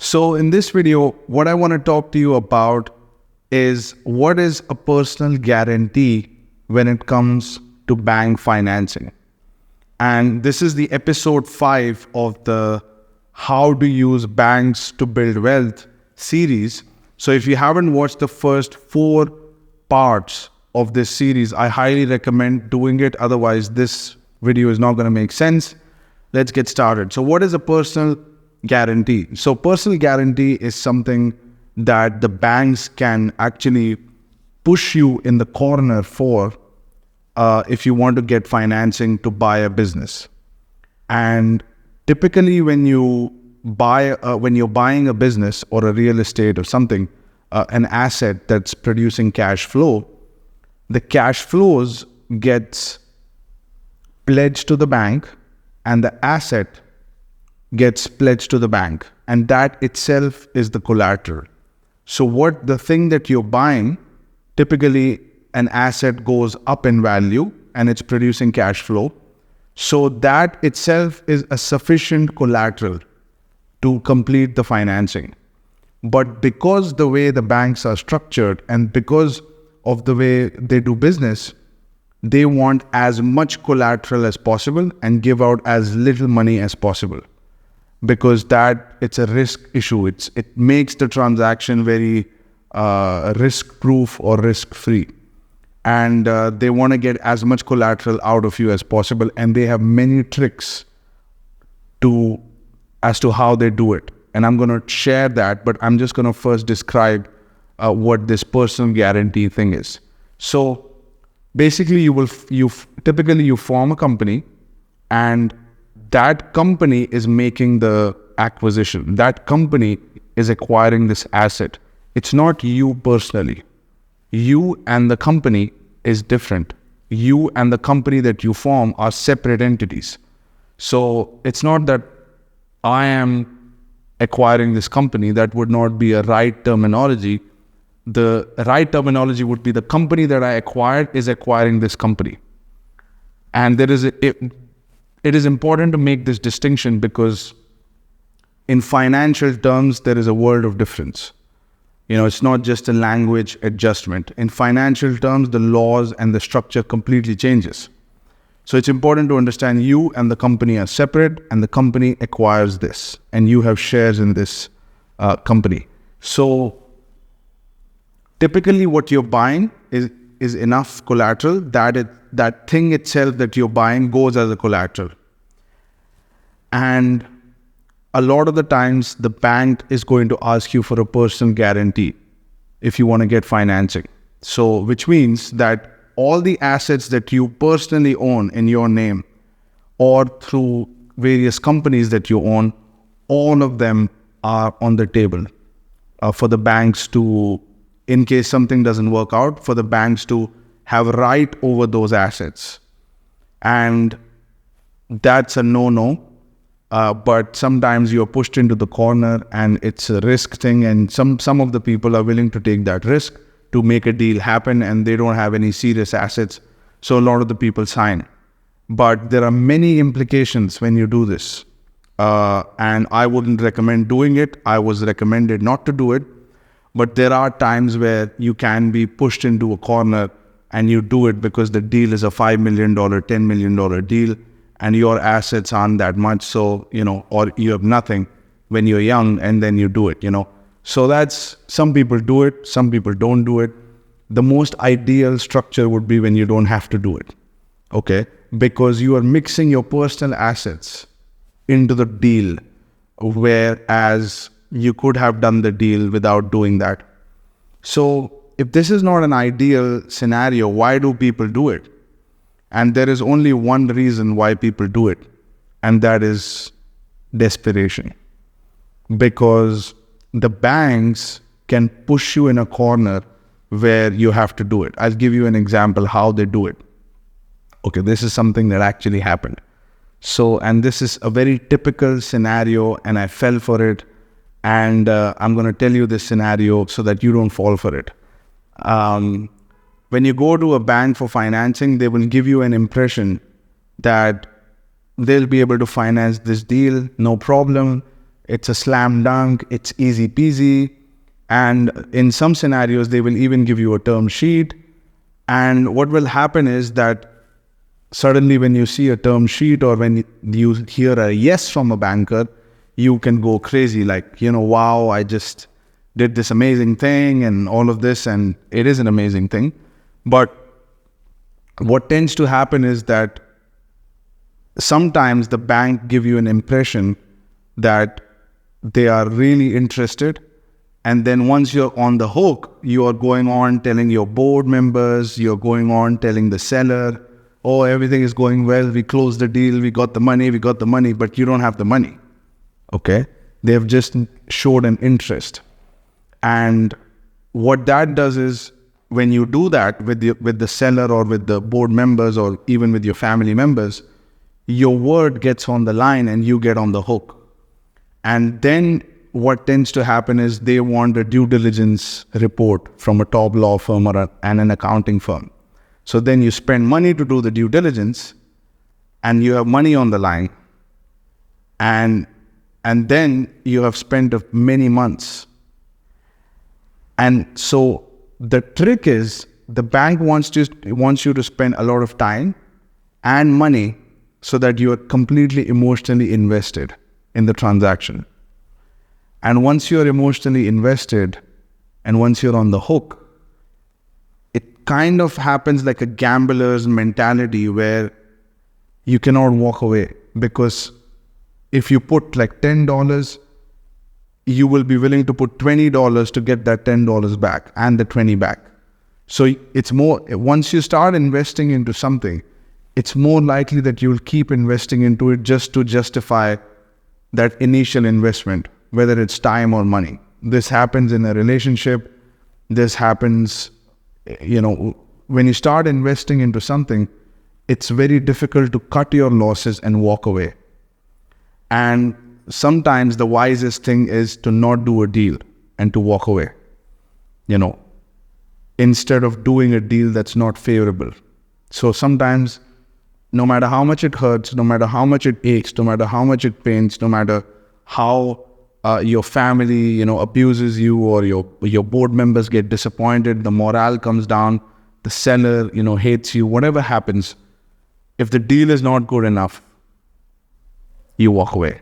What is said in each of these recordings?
So in this video, what I want to talk to you about is what is a personal guarantee when it comes to bank financing. And this is the episode 5 of the How to Use Banks to Build Wealth series. So if you haven't watched the first 4 parts of this series, I highly recommend doing it. Otherwise, this video is not going to make sense. Let's get started. So what is a personal guarantee? So personal guarantee is something that the banks can actually push you in the corner for if you want to get financing to buy a business. And typically when you're buying a business or a real estate or something, an asset that's producing cash flow, the cash flows gets pledged to the bank and the asset gets pledged to the bank, and that itself is the collateral. So what the thing that you're buying, typically an asset goes up in value and it's producing cash flow. So that itself is a sufficient collateral to complete the financing. But because the way the banks are structured and because of the way they do business, they want as much collateral as possible and give out as little money as possible. Because that it's a risk issue. It makes the transaction very risk-proof or risk-free. And they want to get as much collateral out of you as possible. And they have many tricks as to how they do it. And I'm going to share that, but I'm just going to first describe what this personal guarantee thing is. So basically you typically form a company, and that company is making the acquisition. That company is acquiring this asset. It's not you personally. You and the company is different. You and the company that you form are separate entities. So it's not that I am acquiring this company. That would not be a right terminology. The right terminology would be the company that I acquired is acquiring this company. And it is important to make this distinction because in financial terms, there is a world of difference. It's not just a language adjustment. In financial terms, the laws and the structure completely changes. So it's important to understand you and the company are separate, and the company acquires this, and you have shares in this company. So typically what you're buying is enough collateral that thing itself that you're buying goes as a collateral. And a lot of the times the bank is going to ask you for a personal guarantee if you want to get financing. So which means that all the assets that you personally own in your name or through various companies that you own, all of them are on the table for the banks to, in case something doesn't work out, for the banks to have right over those assets. And that's a no-no. But sometimes you're pushed into the corner and it's a risk thing, and some of the people are willing to take that risk to make a deal happen, and they don't have any serious assets. So a lot of the people sign. But there are many implications when you do this. And I wouldn't recommend doing it. I was recommended not to do it. But there are times where you can be pushed into a corner and you do it because the deal is a $5 million, $10 million deal. And your assets aren't that much, so, or you have nothing when you're young, and then you do it, So that's, some people do it, some people don't do it. The most ideal structure would be when you don't have to do it, okay? Because you are mixing your personal assets into the deal, whereas you could have done the deal without doing that. So if this is not an ideal scenario, why do people do it? And there is only one reason why people do it, and that is desperation. Because the banks can push you in a corner where you have to do it. I'll give you an example how they do it. Okay, this is something that actually happened. So, and this is a very typical scenario, and I fell for it. And I'm going to tell you this scenario so that you don't fall for it. When you go to a bank for financing, they will give you an impression that they'll be able to finance this deal, no problem. It's a slam dunk. It's easy peasy. And in some scenarios, they will even give you a term sheet. And what will happen is that suddenly when you see a term sheet or when you hear a yes from a banker, you can go crazy like, wow, I just did this amazing thing and all of this. And it is an amazing thing. But what tends to happen is that sometimes the bank give you an impression that they are really interested. And then once you're on the hook, you are going on telling your board members, you're going on telling the seller, oh, everything is going well, we closed the deal, we got the money, but you don't have the money. Okay? They have just showed an interest. And what that does is when you do that with the seller or with the board members or even with your family members, your word gets on the line and you get on the hook. And then what tends to happen is they want a due diligence report from a top law firm and an accounting firm. So then you spend money to do the due diligence and you have money on the line. And then you have spent many months. And so the trick is the bank wants you to spend a lot of time and money so that you are completely emotionally invested in the transaction. And once you're emotionally invested and once you're on the hook, it kind of happens like a gambler's mentality where you cannot walk away, because if you put like $10, you will be willing to put $20 to get that $10 back and the 20 back. So it's more, once you start investing into something, it's more likely that you will keep investing into it just to justify that initial investment, whether it's time or money. This happens in a relationship. This happens, when you start investing into something, it's very difficult to cut your losses and walk away. And sometimes the wisest thing is to not do a deal and to walk away, instead of doing a deal that's not favorable. So sometimes, no matter how much it hurts, no matter how much it aches, no matter how much it pains, no matter how your family, abuses you, or your board members get disappointed, the morale comes down, the seller, hates you, whatever happens, if the deal is not good enough, you walk away.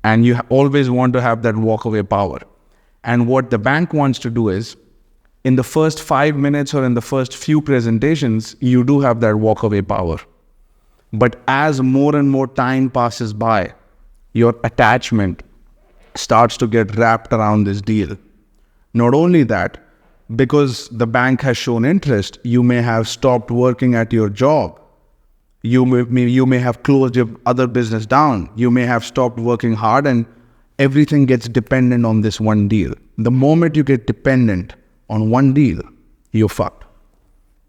And you always want to have that walk away power. And what the bank wants to do is, in the first 5 minutes or in the first few presentations, you do have that walk away power. But as more and more time passes by, your attachment starts to get wrapped around this deal. Not only that, because the bank has shown interest, you may have stopped working at your job. You may have closed your other business down. You may have stopped working hard, and everything gets dependent on this one deal. The moment you get dependent on one deal, you're fucked.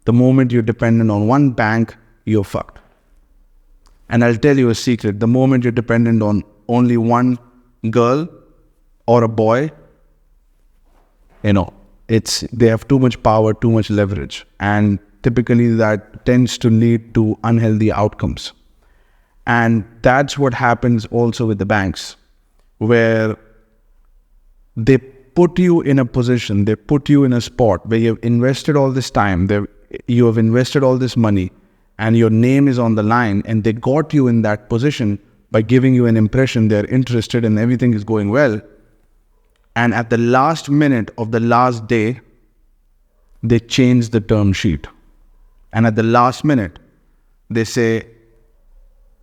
The moment you're dependent on one bank, you're fucked. And I'll tell you a secret. The moment you're dependent on only one girl or a boy, they have too much power, too much leverage. And typically that tends to lead to unhealthy outcomes. And that's what happens also with the banks, where they put you in a position, they put you in a spot where you've invested all this time, you have invested all this money, and your name is on the line, and they got you in that position by giving you an impression they're interested and everything is going well. And at the last minute of the last day, they change the term sheet. And at the last minute, they say,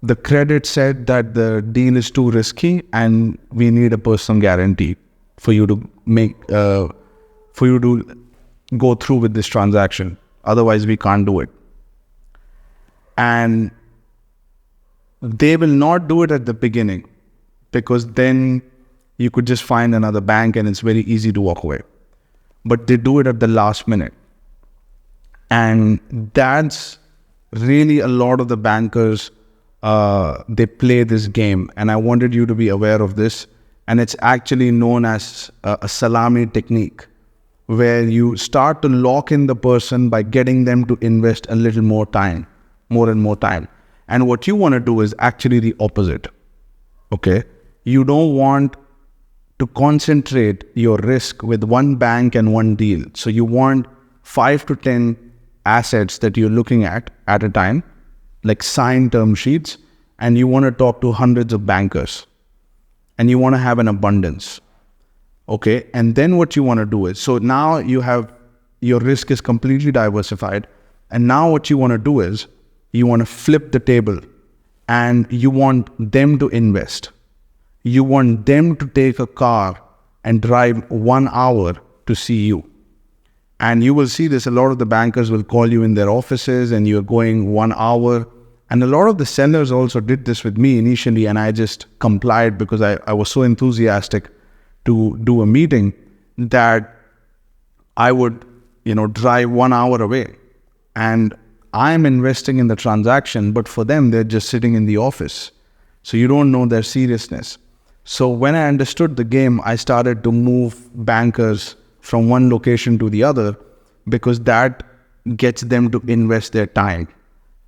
the credit said that the deal is too risky and we need a personal guarantee for you to go through with this transaction. Otherwise, we can't do it. And they will not do it at the beginning, because then you could just find another bank and it's very easy to walk away. But they do it at the last minute. And that's really a lot of the bankers, they play this game. And I wanted you to be aware of this. And it's actually known as a salami technique, where you start to lock in the person by getting them to invest a little more time, more and more time. And what you want to do is actually the opposite. Okay? You don't want to concentrate your risk with one bank and one deal. So you want 5 to 10 assets that you're looking at a time, like signed term sheets, and you want to talk to hundreds of bankers, and you want to have an abundance. Okay, and then what you want to do is, so now your risk is completely diversified, and now what you want to do is, you want to flip the table, and you want them to invest. You want them to take a car and drive 1 hour to see you. And you will see this, a lot of the bankers will call you in their offices and you're going 1 hour. And a lot of the sellers also did this with me initially, and I just complied because I was so enthusiastic to do a meeting that I would, drive 1 hour away. And I'm investing in the transaction, but for them, they're just sitting in the office. So you don't know their seriousness. So when I understood the game, I started to move bankers from one location to the other, because that gets them to invest their time.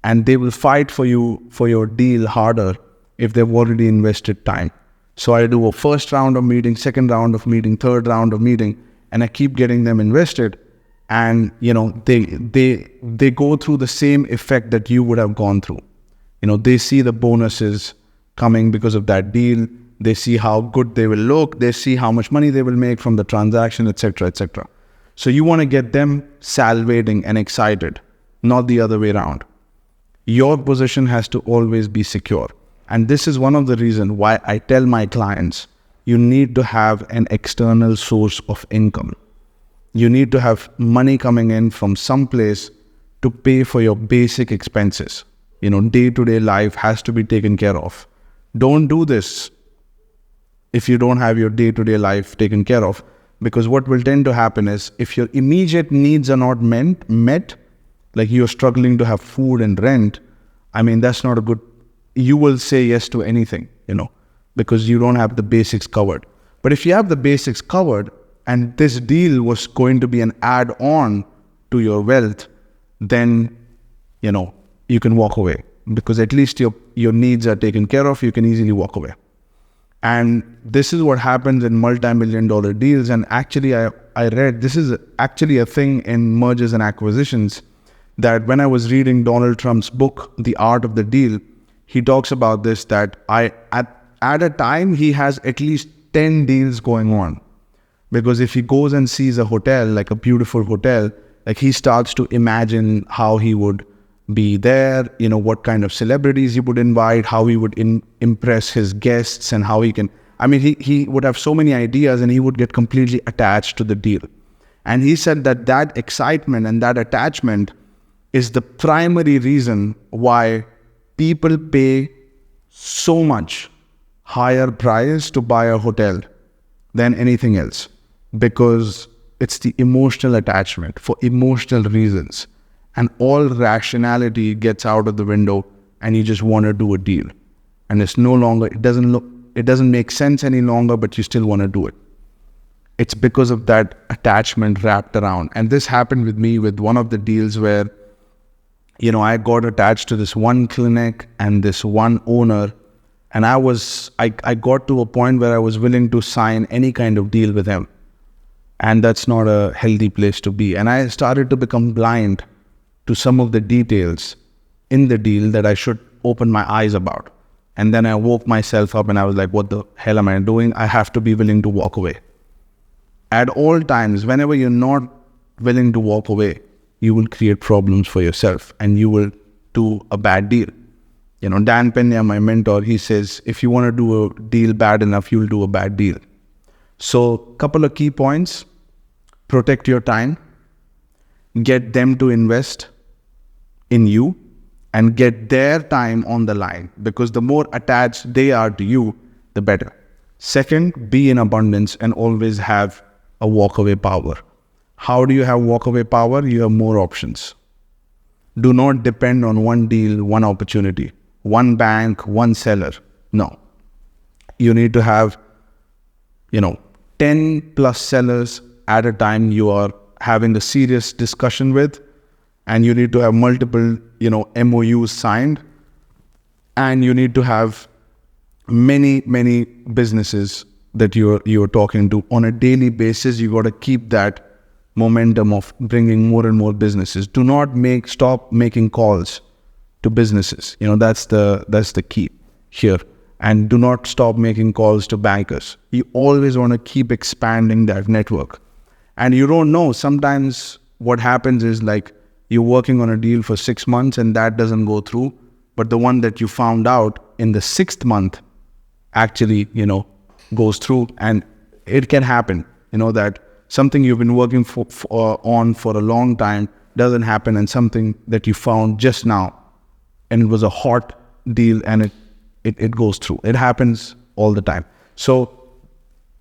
And they will fight for you, for your deal harder if they've already invested time. So I do a first round of meeting, second round of meeting, third round of meeting, and I keep getting them invested. And, they go through the same effect that you would have gone through. They see the bonuses coming because of that deal. They see how good they will look. They see how much money they will make from the transaction, etc., etc. So you want to get them salivating and excited, not the other way around. Your position has to always be secure. And this is one of the reasons why I tell my clients, you need to have an external source of income. You need to have money coming in from some place to pay for your basic expenses. Day-to-day life has to be taken care of. Don't do this if you don't have your day-to-day life taken care of, because what will tend to happen is, if your immediate needs are not met, like you're struggling to have food and rent, that's not a good, you will say yes to anything, because you don't have the basics covered. But if you have the basics covered, and this deal was going to be an add-on to your wealth, then, you can walk away, because at least your needs are taken care of. You can easily walk away. And this is what happens in multi-million-dollar deals. And actually, I read, this is actually a thing in mergers and acquisitions, that when I was reading Donald Trump's book, The Art of the Deal, he talks about this, that at a time, he has at least 10 deals going on. Because if he goes and sees a hotel, like a beautiful hotel, like he starts to imagine how he would be there, what kind of celebrities he would invite, how he would impress his guests, and how he can, he would have so many ideas, and he would get completely attached to the deal. And he said that excitement and that attachment is the primary reason why people pay so much higher price to buy a hotel than anything else, because it's the emotional attachment for emotional reasons. And all rationality gets out of the window, and you just want to do a deal. And it's no longer, it doesn't make sense any longer, but you still want to do it. It's because of that attachment wrapped around. And this happened with me with one of the deals where, I got attached to this one clinic and this one owner. And I got to a point where I was willing to sign any kind of deal with him. And that's not a healthy place to be. And I started to become blind to some of the details in the deal that I should open my eyes about. And then I woke myself up and I was like, what the hell am I doing? I have to be willing to walk away. At all times, whenever you're not willing to walk away, you will create problems for yourself and you will do a bad deal. Dan Pena, my mentor, he says, if you want to do a deal bad enough, you'll do a bad deal. So, couple of key points: protect your time, get them to invest in you, and get their time on the line, because the more attached they are to you, the better. Second, be in abundance and always have a walkaway power. How do you have walkaway power? You have more options. Do not depend on one deal, one opportunity, one bank, one seller. No. You need to have, 10 plus sellers at a time you are having a serious discussion with, and you need to have multiple, MOUs signed, and you need to have many businesses that you're talking to on a daily basis. You got to keep that momentum of bringing more and more businesses. Do not stop making calls to businesses. That's the key here. And do not stop making calls to bankers. You always want to keep expanding that network. And you don't know, sometimes what happens is like you're working on a deal for 6 months and that doesn't go through, but the one that you found out in the 6th month actually, goes through. And it can happen, that something you've been working on for a long time doesn't happen, and something that you found just now and it was a hot deal and it goes through. It happens all the time. So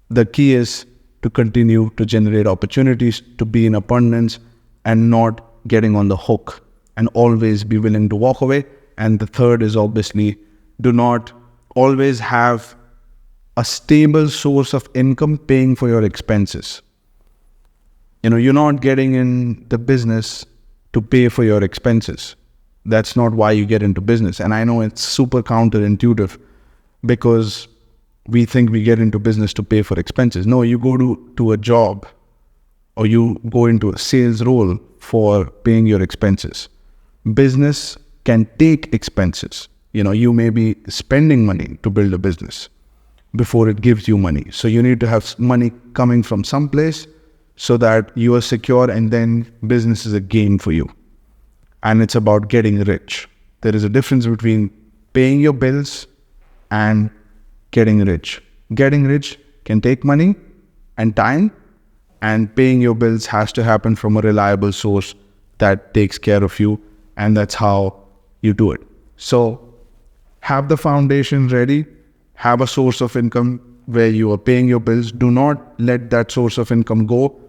the key is to continue to generate opportunities, to be in abundance and not getting on the hook, and always be willing to walk away. And the third is obviously, do not always have a stable source of income paying for your expenses. You're not getting in the business to pay for your expenses. That's not why you get into business. And I know it's super counterintuitive, because we think we get into business to pay for expenses. No, you go to a job or you go into a sales role for paying your expenses. Business can take expenses. You may be spending money to build a business before it gives you money. So you need to have money coming from someplace so that you are secure, and then business is a gain for you. And it's about getting rich. There is a difference between paying your bills and getting rich. Getting rich can take money and time, and paying your bills has to happen from a reliable source that takes care of you, and that's how you do it. So have the foundation ready, have a source of income where you are paying your bills. Do not let that source of income go.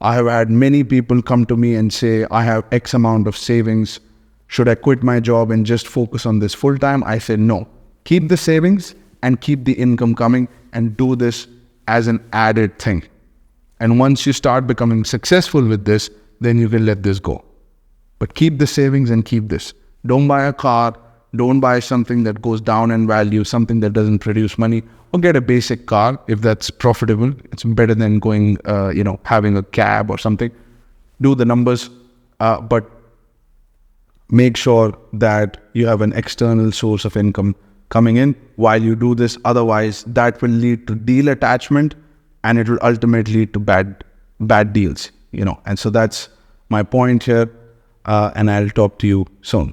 I have had many people come to me and say, I have X amount of savings. Should I quit my job and just focus on this full time? I said, no, keep the savings and keep the income coming, and do this as an added thing. And once you start becoming successful with this, then you can let this go. But keep the savings and keep this. Don't buy a car. Don't buy something that goes down in value, something that doesn't produce money, or get a basic car if that's profitable. It's better than going, having a cab or something. Do the numbers, but make sure that you have an external source of income coming in while you do this. Otherwise, that will lead to deal attachment, and it will ultimately lead to bad deals, And so that's my point here, and I'll talk to you soon.